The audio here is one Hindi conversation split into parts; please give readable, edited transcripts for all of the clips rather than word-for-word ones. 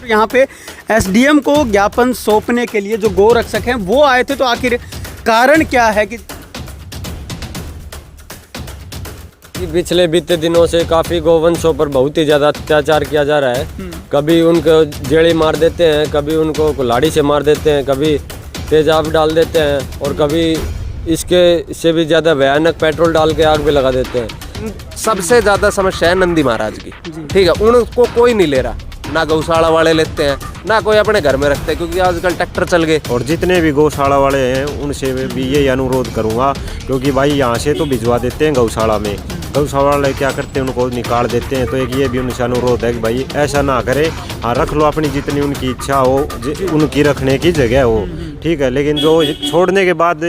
यहाँ पे एसडीएम को ज्ञापन सौंपने के लिए जो गौ रक्षक हैं वो आए थे, तो आखिर कारण क्या है कि पिछले बीते दिनों से काफ़ी गौवंशों पर बहुत ही ज़्यादा अत्याचार किया जा रहा है। कभी उनको जेड़ी मार देते हैं, कभी उनको कुल्हाड़ी से मार देते हैं, कभी तेजाब डाल देते हैं और कभी इसके से भी ज़्यादा भयानक पेट्रोल डाल के आग भी लगा देते हैं। सबसे ज़्यादा समस्या है नंदी महाराज की, ठीक है, उनको कोई नहीं ले रहा, ना गौशाला वाले लेते हैं ना कोई अपने घर में रखते हैं, क्योंकि आजकल ट्रैक्टर चल गए। और जितने भी गौशाला वाले हैं उनसे भी यही अनुरोध करूंगा, क्योंकि भाई यहाँ से तो भिजवा देते हैं गौशाला में, गौशाला वाले क्या करते हैं उनको निकाल देते हैं। तो एक ये भी उनसे अनुरोध है कि भाई ऐसा ना करें, हाँ रख लो अपनी जितनी उनकी इच्छा हो, उनकी रखने की जगह हो, ठीक है, लेकिन जो छोड़ने के बाद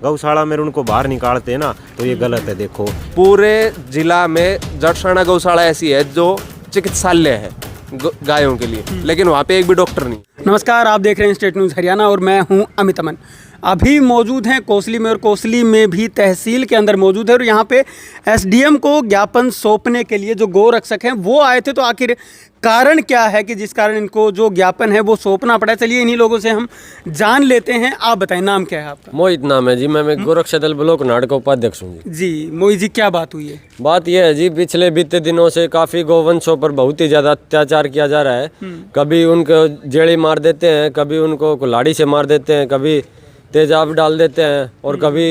गौशाला में उनको बाहर निकालते हैं ना, तो ये गलत है। देखो पूरे जिला में जटसाना गौशाला ऐसी है जो चिकित्सालय है गायों के लिए, लेकिन वहाँ पे एक भी डॉक्टर नहीं। नमस्कार, आप देख रहे हैं स्टेट न्यूज़ हरियाणा और मैं हूं अमित अमन। अभी मौजूद हैं कोसली में और कोसली में भी तहसील के अंदर मौजूद है और यहाँ पे एसडीएम को ज्ञापन सौंपने के लिए जो गौ रक्षक हैं वो आए थे, तो आखिर कारण क्या है कि जिस कारण इनको जो ज्ञापन है वो सौंपना पड़ा। चलिए इन्हीं लोगों से हम जान लेते हैं। आप बताएं, नाम क्या है आपका? मोहित नाम है जी, मैं गोरक्षा दल ब्लॉक नाड़ का उपाध्यक्ष हूँ जी। मोहित जी, क्या बात हुई है? बात यह है जी, पिछले बीते दिनों से काफ़ी गौवंशों पर बहुत ही ज़्यादा अत्याचार किया जा रहा है। कभी उनको जेड़ी मार देते हैं, कभी उनको कुल्हाड़ी से मार देते हैं, कभी तेजाब डाल देते हैं और कभी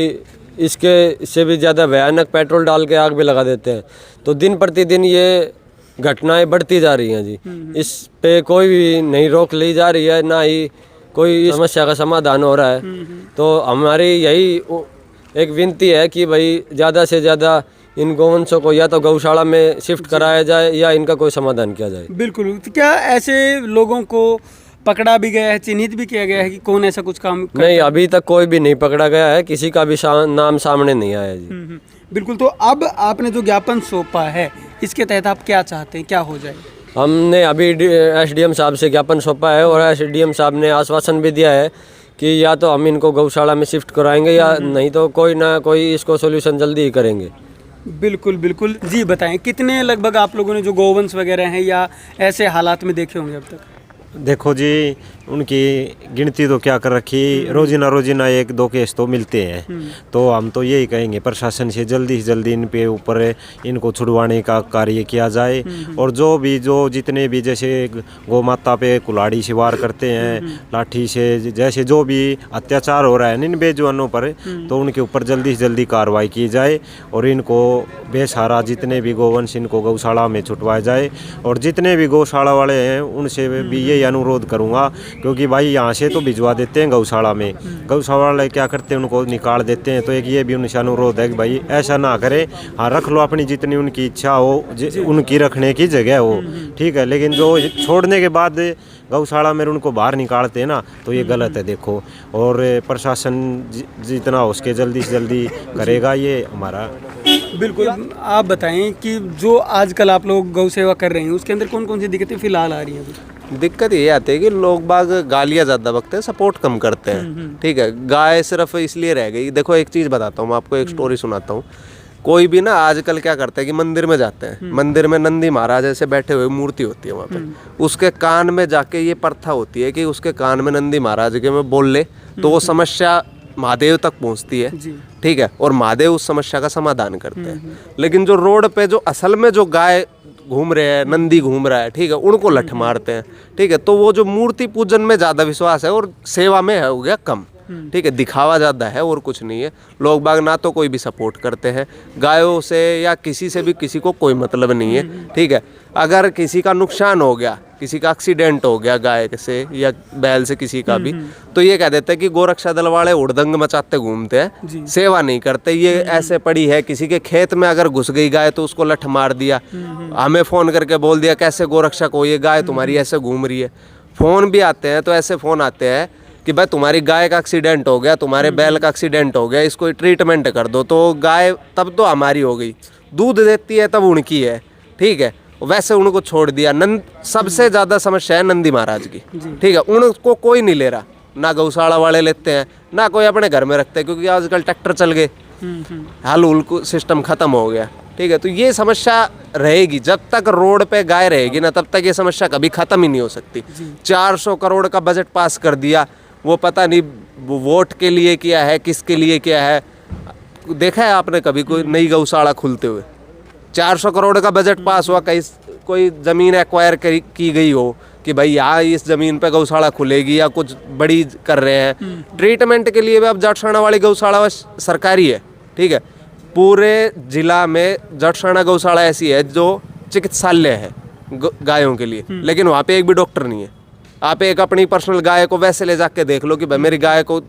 इसके से भी ज़्यादा भयानक पेट्रोल डाल के आग भी लगा देते हैं। तो दिन प्रतिदिन ये घटनाएं बढ़ती जा रही हैं जी। इस पे कोई भी नहीं रोक ली जा रही है, ना ही कोई इस समस्या का समाधान हो रहा है। तो हमारी यही एक विनती है कि भाई ज़्यादा से ज़्यादा इन गौवंशों को या तो गौशाला में शिफ्ट कराया जाए या इनका कोई समाधान किया जाए। बिल्कुल। तो क्या ऐसे लोगों को पकड़ा भी गया है, चिन्हित भी किया गया है कि कौन ऐसा कुछ काम नहीं, अभी तक कोई भी नहीं पकड़ा गया है, किसी का भी नाम सामने नहीं आया जी। बिल्कुल। तो अब आपने जो ज्ञापन सौंपा है इसके तहत आप क्या चाहते हैं, क्या हो जाए? हमने अभी एसडीएम साहब से ज्ञापन सौंपा है और एसडीएम साहब ने आश्वासन भी दिया है कि या तो हम इनको गौशाला में शिफ्ट कराएंगे या नहीं तो कोई ना कोई इसको सोल्यूशन जल्दी ही करेंगे। बिल्कुल बिल्कुल। जी बताएं, कितने लगभग आप लोगों ने जो गौवंश वगैरह हैं या ऐसे हालात में देखे होंगे अब तक? देखो जी, उनकी गिनती तो क्या कर रखी, रोजिना एक दो केस तो मिलते हैं। तो हम तो यही कहेंगे प्रशासन से जल्दी से जल्दी इन पे ऊपर इनको छुड़वाने का कार्य किया जाए। और जो जितने भी जैसे गौ माता पे कुल्हाड़ी से वार करते हैं, लाठी से, जैसे जो भी अत्याचार हो रहा है इन बेजुबानों पर, तो उनके ऊपर जल्दी से जल्दी कार्रवाई की जाए और इनको बेसहारा जितने भी गौवंश इनको गौशाला में छुटवाया जाए। और जितने भी गौशाला वाले हैं उनसे भी यही अनुरोध करूँगा, क्योंकि भाई यहाँ से तो भिजवा देते हैं गौशाला में, गौशाला वाले क्या करते हैं उनको निकाल देते हैं। तो एक ये भी उनसे अनुरोध है कि भाई ऐसा ना करें, हाँ रख लो अपनी जितनी उनकी इच्छा हो, उनकी रखने की जगह हो, ठीक है, लेकिन जो छोड़ने के बाद गौशाला में उनको बाहर निकालते हैं ना, तो ये गलत है। देखो, और प्रशासन जितना हो उसके जल्दी से जल्दी करेगा ये हमारा। बिल्कुल। आप बताएं कि जो आजकल आप लोग गौ सेवा कर रहे हैं उसके अंदर कौन कौन सी दिक्कतें फिलहाल आ रही हैं? दिक्कत ये आती है कि लोग बाग गालियाँ ज़्यादा बकते हैं, सपोर्ट कम करते हैं, ठीक है, गाय सिर्फ इसलिए रह गई। देखो एक चीज़ बताता हूँ मैं आपको, एक स्टोरी सुनाता हूँ। कोई भी ना आजकल क्या करते हैं कि मंदिर में जाते हैं, मंदिर में नंदी महाराज ऐसे बैठे हुए मूर्ति होती है वहाँ पे, उसके कान में जाके ये प्रथा होती है कि उसके कान में नंदी महाराज के में बोल ले तो वो समस्या महादेव तक पहुँचती है, ठीक है, और महादेव उस समस्या का समाधान करते हैं। लेकिन जो रोड पे जो असल में जो गाय घूम रहे हैं, नंदी घूम रहा है, ठीक है, उनको लठ मारते हैं, ठीक है। तो वो जो मूर्ति पूजन में ज़्यादा विश्वास है और सेवा में हो गया कम, ठीक है, दिखावा ज़्यादा है और कुछ नहीं है। लोग बाग ना तो कोई भी सपोर्ट करते हैं गायों से या किसी से भी, किसी को कोई मतलब नहीं है, ठीक है। अगर किसी का नुकसान हो गया, किसी का एक्सीडेंट हो गया गाय से या बैल से किसी का भी, तो ये कह देते हैं कि गोरक्षा दल वाले उड़दंग मचाते घूमते हैं, सेवा नहीं करते। ये ऐसे पड़ी है, किसी के खेत में अगर घुस गई गाय तो उसको लठ मार दिया, हमें फ़ोन करके बोल दिया कैसे गोरक्षक हो, ये गाय तुम्हारी ऐसे घूम रही है। फ़ोन भी आते हैं तो ऐसे फ़ोन आते हैं कि भाई तुम्हारी गाय का एक्सीडेंट हो गया, तुम्हारे बैल का एक्सीडेंट हो गया, इसको ट्रीटमेंट कर दो। तो गाय तब तो हमारी हो गई, दूध देती है तब उनकी है, ठीक है, वैसे उनको छोड़ दिया। सबसे ज़्यादा समस्या है नंदी महाराज की, ठीक है, उनको कोई नहीं ले रहा, ना गौशाला वाले लेते हैं ना कोई अपने घर में रखते हैं, क्योंकि आजकल ट्रैक्टर चल गए, हल उल सिस्टम खत्म हो गया, ठीक है। तो ये समस्या रहेगी जब तक रोड पे गाय रहेगी ना, तब तक ये समस्या कभी खत्म ही नहीं हो सकती। 400 करोड़ का बजट पास कर दिया, वो पता नहीं वोट के लिए किया है, किसके लिए किया है। देखा है आपने कभी कोई नई गौशाला खुलते हुए? 400 करोड़ का बजट पास हुआ, कहीं कोई ज़मीन एक्वायर की गई हो कि भाई यहाँ इस ज़मीन पे गौशाला खुलेगी या कुछ बड़ी कर रहे हैं। ट्रीटमेंट के लिए भी अब जटसाना वाली गौशाला सरकारी है, ठीक है। पूरे जिला में जटसाना गौशाला ऐसी है जो चिकित्सालय है गायों के लिए, लेकिन वहाँ पे एक भी डॉक्टर नहीं है। आप एक अपनी पर्सनल गाय को वैसे ले जाके देख लो कि भाई मेरी गाय को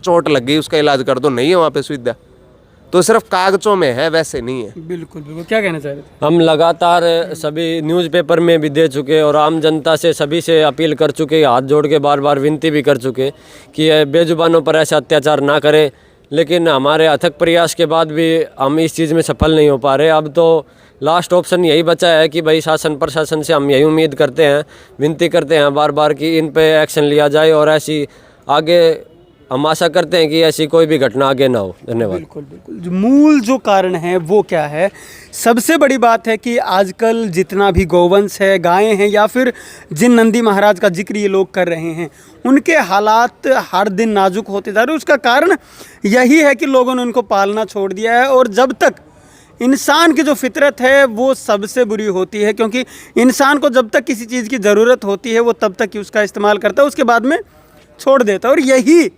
चोट लग गई, उसका इलाज कर दो, नहीं है वहाँ पे सुविधा। तो सिर्फ कागजों में है, वैसे नहीं है। बिल्कुल बिल्कुल। क्या कहना चाह रहे थे? हम लगातार सभी न्यूज़पेपर में भी दे चुके और आम जनता से सभी से अपील कर चुके, हाथ जोड़ के बार बार विनती भी कर चुके कि बेजुबानों पर ऐसा अत्याचार ना करें, लेकिन हमारे अथक प्रयास के बाद भी हम इस चीज़ में सफल नहीं हो पा रहे। अब तो लास्ट ऑप्शन यही बचा है कि भाई शासन प्रशासन से हम यही उम्मीद करते हैं, विनती करते हैं बार बार कि इन पे एक्शन लिया जाए और ऐसी आगे हम आशा करते हैं कि ऐसी कोई भी घटना आगे ना हो। धन्यवाद। बिल्कुल बिल्कुल। जो मूल जो कारण है वो क्या है? सबसे बड़ी बात है कि आजकल जितना भी गौवंश है, गायें हैं, या फिर जिन नंदी महाराज का जिक्र ये लोग कर रहे हैं, उनके हालात हर दिन नाजुक होते जा रहे हैं। उसका कारण यही है कि लोगों ने उनको पालना छोड़ दिया है। और जब तक इंसान की जो फितरत है वो सबसे बुरी होती है, क्योंकि इंसान को जब तक किसी चीज़ की ज़रूरत होती है वो तब तक ही उसका इस्तेमाल करता है, उसके बाद में छोड़ देता है। और यही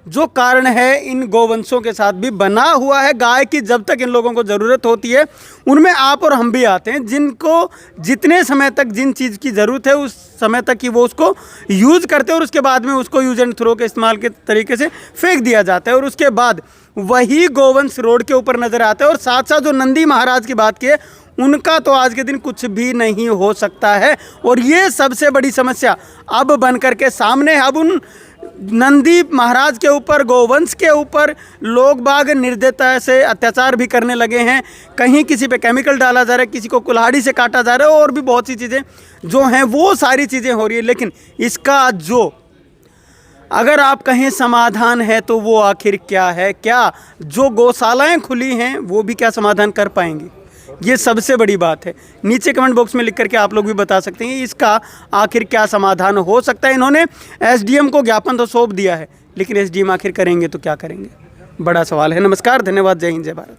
जो कारण है इन गौवंशों के साथ भी बना हुआ है। गाय की जब तक इन लोगों को ज़रूरत होती है, उनमें आप और हम भी आते हैं, जिनको जितने समय तक जिन चीज़ की ज़रूरत है उस समय तक ही वो उसको यूज़ करते हैं, और उसके बाद में उसको यूज एंड थ्रो के इस्तेमाल के तरीके से फेंक दिया जाता है। और उसके बाद वही गौवंश रोड के ऊपर नज़र आता है। और साथ साथ जो नंदी महाराज की बात की है, उनका तो आज के दिन कुछ भी नहीं हो सकता है। और ये सबसे बड़ी समस्या अब बन करके सामने है। अब उन नंदी महाराज के ऊपर, गौवंश के ऊपर लोग बाग निर्दयता से अत्याचार भी करने लगे हैं। कहीं किसी पे केमिकल डाला जा रहा है, किसी को कुल्हाड़ी से काटा जा रहा है, और भी बहुत सी चीज़ें जो हैं वो सारी चीज़ें हो रही है। लेकिन इसका जो अगर आप कहें समाधान है तो वो आखिर क्या है? क्या जो गौशालाएं खुली हैं वो भी क्या समाधान कर पाएंगी? ये सबसे बड़ी बात है। नीचे कमेंट बॉक्स में लिख करके आप लोग भी बता सकते हैं इसका आखिर क्या समाधान हो सकता है। इन्होंने एसडीएम को ज्ञापन तो सौंप दिया है, लेकिन एसडीएम आखिर करेंगे तो क्या करेंगे? बड़ा सवाल है। नमस्कार, धन्यवाद, जय हिंद, जय भारत।